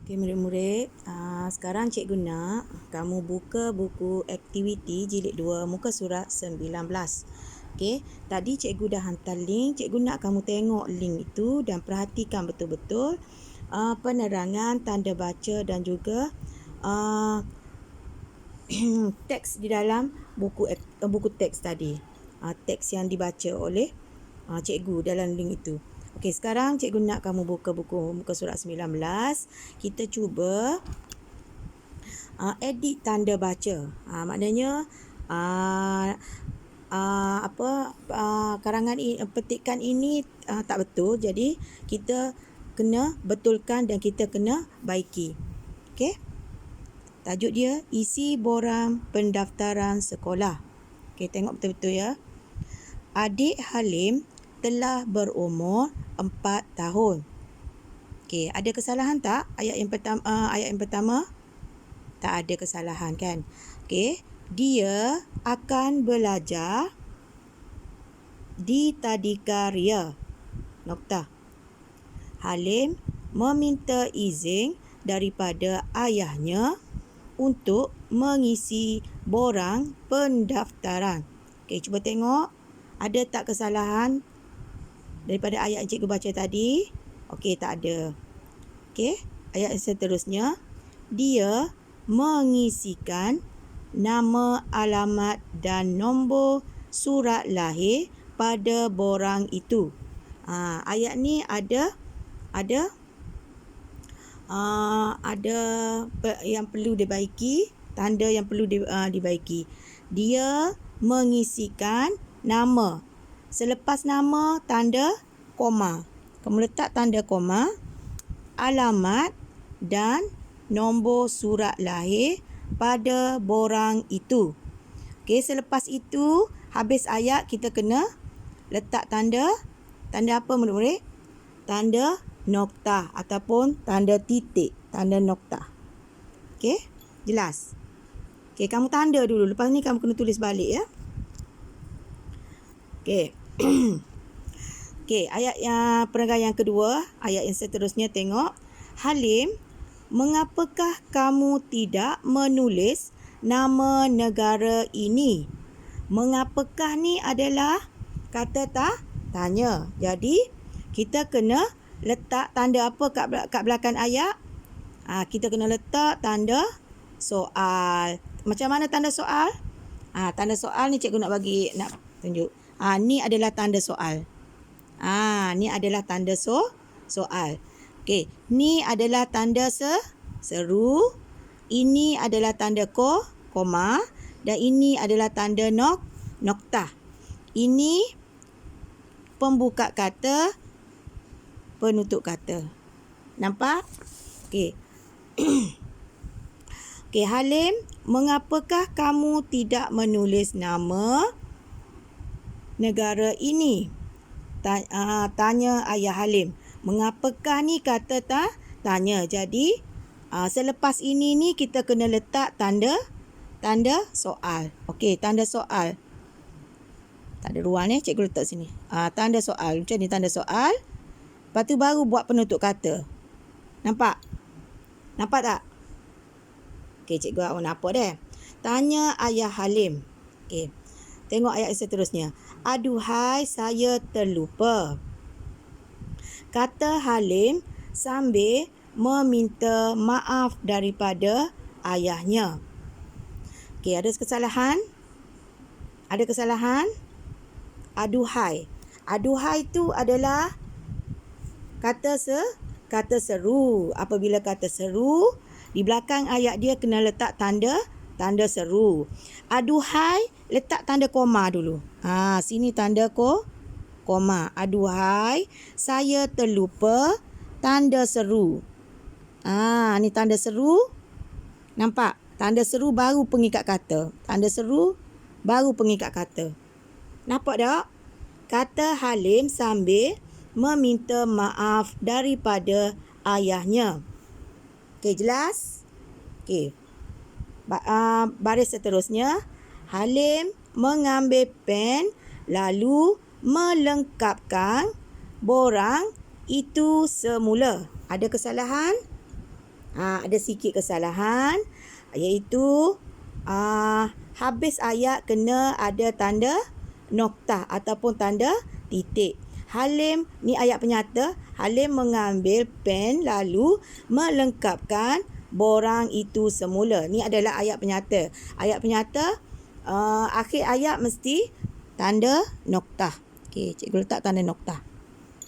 Okey, murid-murid, sekarang cikgu nak kamu buka buku aktiviti jilid 2 muka surat 19. Okey, tadi cikgu dah hantar link, cikgu nak kamu tengok link itu dan perhatikan betul-betul penerangan, tanda baca dan juga teks di dalam buku teks tadi. Teks yang dibaca oleh cikgu dalam link itu. Okey, sekarang cikgu nak kamu buka buku muka surat 19. Kita cuba edit tanda baca. Maknanya karangan ini, petikan ini tak betul. Jadi kita kena betulkan dan kita kena baiki. Okey. Tajuk dia isi borang pendaftaran sekolah. Okey, tengok betul-betul ya. Adik Halim telah berumur 4 tahun. Okey, ada kesalahan tak ayat yang pertama? Tak ada kesalahan kan? Okey, dia akan belajar di Tadika Ria. Noktah. Halim meminta izin daripada ayahnya untuk mengisi borang pendaftaran. Okey, cuba tengok ada tak kesalahan daripada ayat yang cikgu baca tadi? Okey, tak ada. Okey, ayat seterusnya. Dia mengisikan nama, alamat dan nombor surat lahir pada borang itu. Ayat ni ada yang perlu dibaiki, tanda yang perlu dibaiki. Dia mengisikan nama. Selepas nama, tanda koma. Kamu letak tanda koma, alamat dan nombor surat lahir pada borang itu. Okey, selepas itu, habis ayat kita kena letak tanda apa murid-murid? Tanda noktah ataupun tanda titik, tanda noktah. Okey, jelas? Okey, kamu tanda dulu. Lepas ni kamu kena tulis balik ya. Okey. Okey, ayat yang penerangan yang kedua, ayat yang seterusnya tengok. Halim, mengapakah kamu tidak menulis nama negara ini? Mengapakah ni adalah kata tanya. Jadi, kita kena letak tanda apa kat belakang ayat? Kita kena letak tanda soal. Macam mana tanda soal? Tanda soal ni cikgu nak tunjuk. Ni adalah tanda soal. Ni adalah tanda soal. Okey, ni adalah tanda seru. Ini adalah tanda koma dan ini adalah tanda noktah. Ini pembuka kata, penutup kata. Nampak? Okey. Okey, Halim, mengapakah kamu tidak menulis nama negara ini? Tanya ayah Halim. Mengapakah ni kata tanya. Jadi, selepas ini ni kita kena letak tanda soal. Okey, tanda soal. Tak ada ruang ni, cikgu letak sini. Tanda soal. Macam ni tanda soal. Lepas tu baru buat penutup kata. Nampak? Nampak tak? Okey, cikgu nampak dah. Tanya ayah Halim. Okey. Tengok ayat seterusnya. Aduhai, saya terlupa. Kata Halim sambil meminta maaf daripada ayahnya. Okey, ada kesalahan? Ada kesalahan? Aduhai. Aduhai tu adalah kata seru. Apabila kata seru, di belakang ayat dia kena letak tanda seru. Aduhai, letak tanda koma dulu. Sini tanda koma. Aduhai, saya terlupa, tanda seru. Ni tanda seru. Nampak? Tanda seru baru pengikat kata. Tanda seru baru pengikat kata. Nampak tak? Kata Halim sambil meminta maaf daripada ayahnya. Okey, jelas? Okey. Baris seterusnya. Halim mengambil pen lalu melengkapkan borang itu semula. Ada kesalahan? Ada sikit kesalahan, iaitu habis ayat kena ada tanda noktah ataupun tanda titik. Halim, ni ayat penyata. Halim mengambil pen lalu melengkapkan borang itu semula. Ni adalah ayat penyata. Ayat penyata, akhir ayat mesti tanda noktah. Okey, cikgu letak tanda noktah.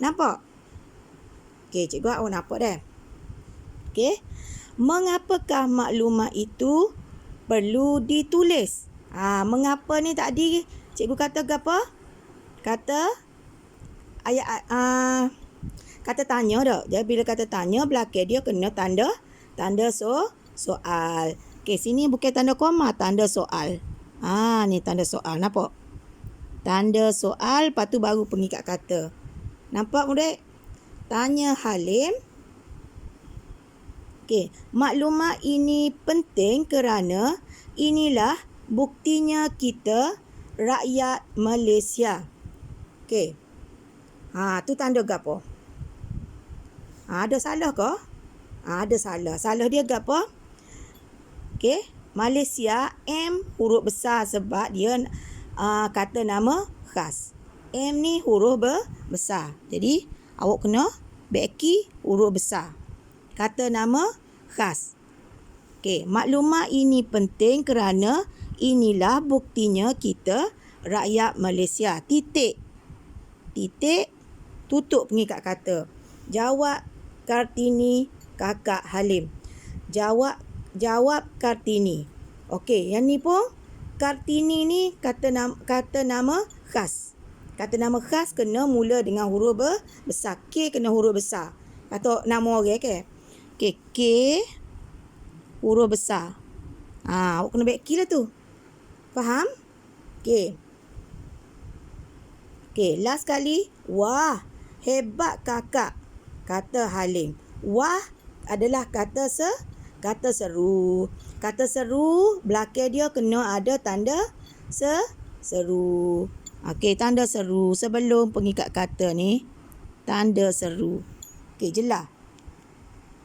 Nampak? Okey, cikgu awak nampak dah. Okey. Mengapakah maklumat itu perlu ditulis? Mengapa ni tadi cikgu kata apa? Kata ayat kata tanya dah. Jadi bila kata tanya, belakang dia kena tanda soal. Okey, sini bukan tanda koma, tanda soal. Ni tanda soal, nampak? Tanda soal, lepas tu baru pengikat kata. Nampak murid? Tanya Halim. Okey, maklumat ini penting kerana inilah buktinya kita rakyat Malaysia. Okey. Tu tanda gapo? Ada salah ke? Ada salah. Salah dia gapo? Okey, Malaysia M huruf besar sebab dia kata nama khas. M ni huruf besar. Jadi awak kena beki huruf besar. Kata nama khas. Okey, maklumat ini penting kerana inilah buktinya kita rakyat Malaysia. Titik. Titik, tutup pengikat kata. Jawab Kartini kakak Halim. Jawab Kartini. Okey, yang ni pun Kartini ni kata nama khas. Kata nama khas kena mula dengan huruf besar. K kena huruf besar. Kata nama orang ke? Okey, K huruf besar. Awak kena baik K lah tu. Faham? Okey. Okey, last kali. Wah, hebat kakak, kata Halim. Wah adalah kata seru. Kata seru, belakang dia kena ada tanda seru. Okey, tanda seru. Sebelum pengikat kata ni, tanda seru. Okey, jelas?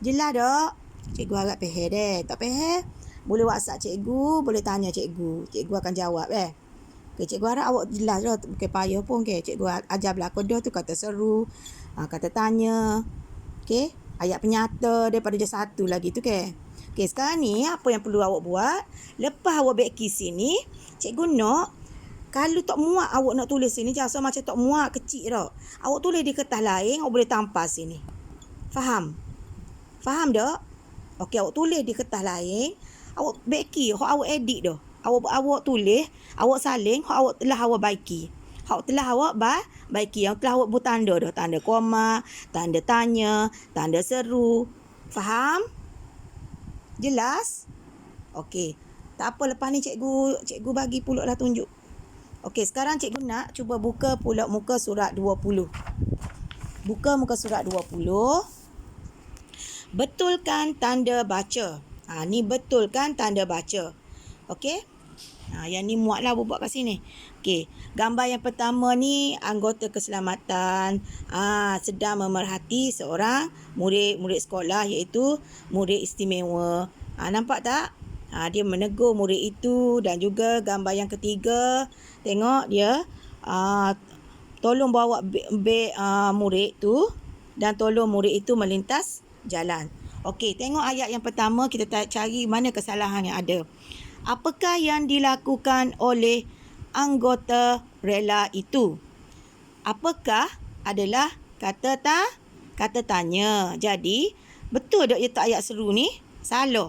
Jelas tak? Cikgu harap faham deh. Tak faham? Boleh WhatsApp cikgu, boleh tanya cikgu. Cikgu akan jawab Okey, cikgu harap awak jelas dah. Bukan payah pun. Okay. Cikgu ajar belakang dia tu kata seru, kata tanya. Okey, ayat penyata daripada je satu lagi tu ke. Okey, sekarang ni apa yang perlu awak buat? Lepas awak beki sini, cikgu nak kalau tak muat awak nak tulis sini, jangan macam tak muat kecil tau. Awak tulis di kertas lain, awak boleh tampas sini. Faham? Faham tak? Okey, awak tulis di kertas lain, awak beki, awak edit dah. Awak tulis, awak salin, awak telah awak baiki. Baiki yang telah awak buat tanda dah, tanda koma, tanda tanya, tanda seru. Faham? Jelas? Okey. Tak apa, lepas ni cikgu bagi pulak lah tunjuk. Okey, sekarang cikgu nak cuba buka pulak muka surat 20. Buka muka surat 20. Betulkan tanda baca. Ni betulkan tanda baca. Okey. Yang ni muatlah buat kat sini. Okey. Gambar yang pertama ni anggota keselamatan sedang memerhati seorang murid sekolah, iaitu murid istimewa. Nampak tak? Dia menegur murid itu. Dan juga gambar yang ketiga, tengok dia tolong bawa beg murid tu dan tolong murid itu melintas jalan. Okey, tengok ayat yang pertama, kita cari mana kesalahan yang ada. Apakah yang dilakukan oleh anggota rela itu? Apakah adalah kata tanya. Jadi, betul tak ayat seru ni? Salah.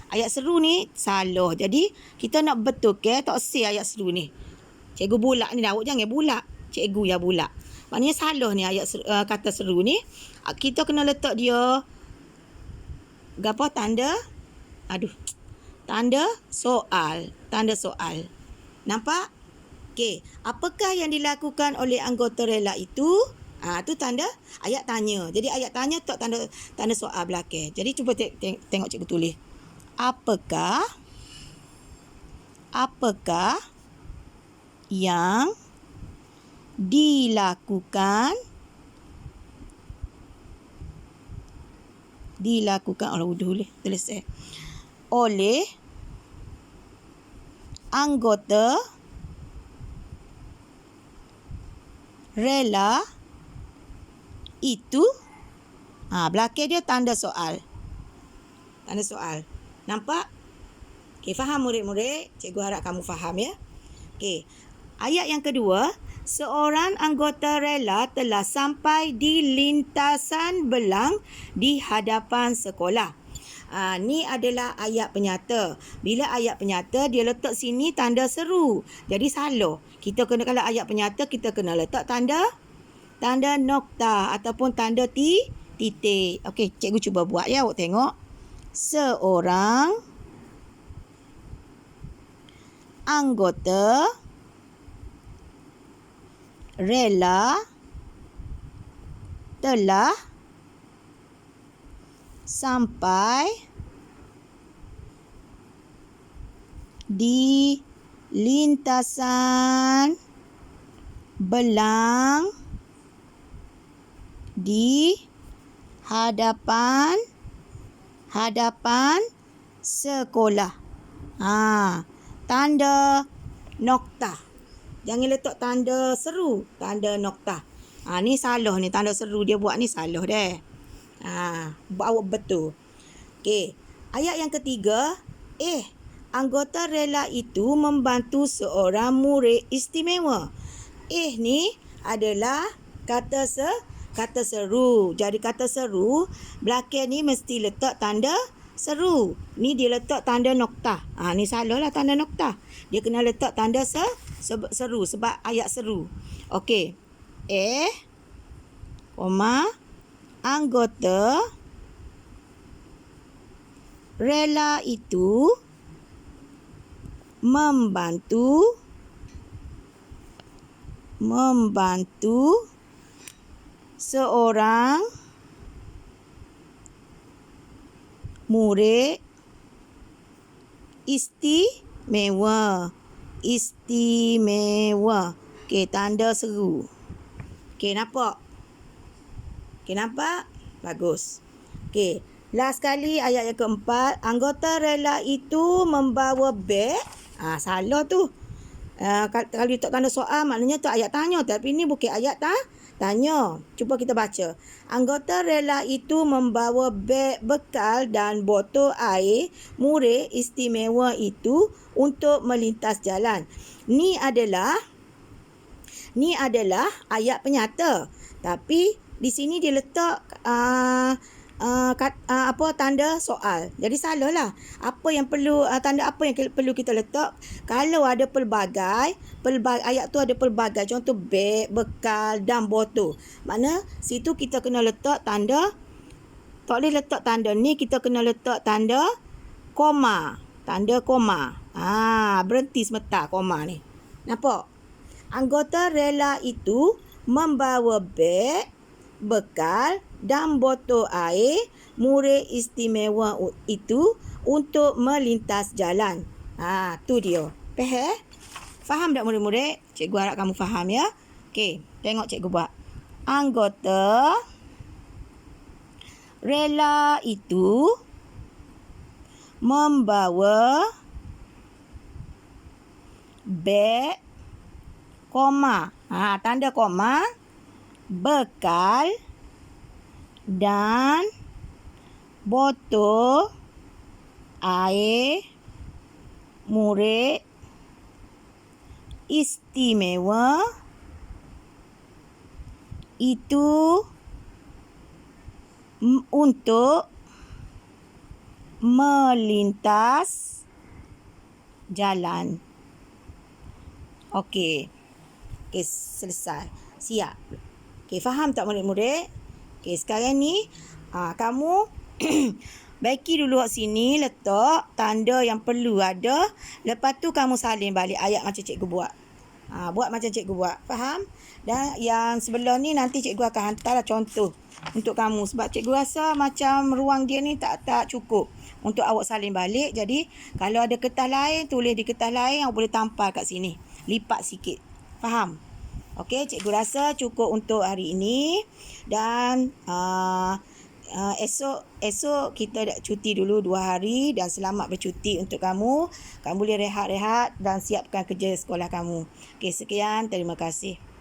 Ayat seru ni salah. Jadi, kita nak betulkan tak si ayat seru ni. Cikgu bulak ni dah. Awak jangan bulak. Cikgu yang bulak. Maknanya salah ni ayat kata seru ni. Kita kena letak dia tanda soal. Tanda soal. Nampak? Okey. Apakah yang dilakukan oleh anggota rela itu? Tu tanda ayat tanya. Jadi ayat tanya tak tanda soal belakang. Jadi cuba tengok cikgu tulis. Apakah yang dilakukan Dilakukan oleh tulis oleh anggota rela itu. Belakang dia tanda soal. Tanda soal. Nampak? Okey, faham murid-murid? Cikgu harap kamu faham ya. Okey. Ayat yang kedua, seorang anggota rela telah sampai di lintasan belang di hadapan sekolah. Ni adalah ayat penyata. Bila ayat penyata, dia letak sini tanda seru. Jadi salah. Kita kena, kalau ayat penyata, kita kena letak tanda nokta ataupun tanda titik. Okey, cikgu cuba buat ya, awak tengok. Seorang anggota rela telah sampai di lintasan belang di hadapan sekolah. Tanda nokta. Jangan letak tanda seru, tanda nokta. Ni salah ni, tanda seru dia buat ni salah deh. Awak betul. Okey, ayat yang ketiga, anggota rela itu membantu seorang murid istimewa. Ni adalah kata seru. Jadi kata seru, belakang ni mesti letak tanda seru. Ni dia letak tanda nokta. Ni salah lah tanda nokta. Dia kena letak tanda seru sebab ayat seru. Okey. Anggota rela itu membantu seorang murid istimewa. Okey, tanda seru. Okey, nampak? Bagus. Okey, last sekali ayat yang keempat. Anggota rela itu membawa beg. Salah tu. Kalau letak tanda soal, maknanya tu ayat tanya. Tapi ni bukan ayat tanya. Cuba kita baca. Anggota rela itu membawa beg bekal dan botol air murid istimewa itu untuk melintas jalan. Ni adalah ayat penyata. Tapi di sini dia letak tanda soal. Jadi salah lah. Tanda apa yang perlu kita letak? Kalau ada pelbagai ayat tu ada pelbagai. Contoh beg, bekal dan botol. Makna situ kita kena letak tanda. Tak boleh letak tanda ni, kita kena letak tanda koma. Berhenti sebentar koma ni. Nampak? Anggota rela itu membawa beg, bekal dan botol air murid istimewa itu untuk melintas jalan. Tu dia. Faham tak murid-murid? Cikgu harap kamu faham ya. Okey, tengok cikgu buat. Anggota rela itu membawa beg, tanda koma, bekal dan botol air murid istimewa itu untuk melintas jalan. Okey, selesai. Siap. Okey, faham tak murid-murid? Okey, sekarang ni kamu baiki dulu kat sini, letak tanda yang perlu ada. Lepas tu kamu salin balik ayat macam cikgu buat. Buat macam cikgu buat. Faham? Dan yang sebelah ni nanti cikgu akan hantarlah contoh untuk kamu. Sebab cikgu rasa macam ruang dia ni tak cukup untuk awak salin balik. Jadi, kalau ada kertas lain, tulis di kertas lain, awak boleh tampal kat sini. Lipat sikit. Faham? Okey, cikgu rasa cukup untuk hari ini. Dan esok kita cuti dulu 2 hari dan selamat bercuti untuk kamu. Kamu boleh rehat-rehat dan siapkan kerja sekolah kamu. Okey, sekian. Terima kasih.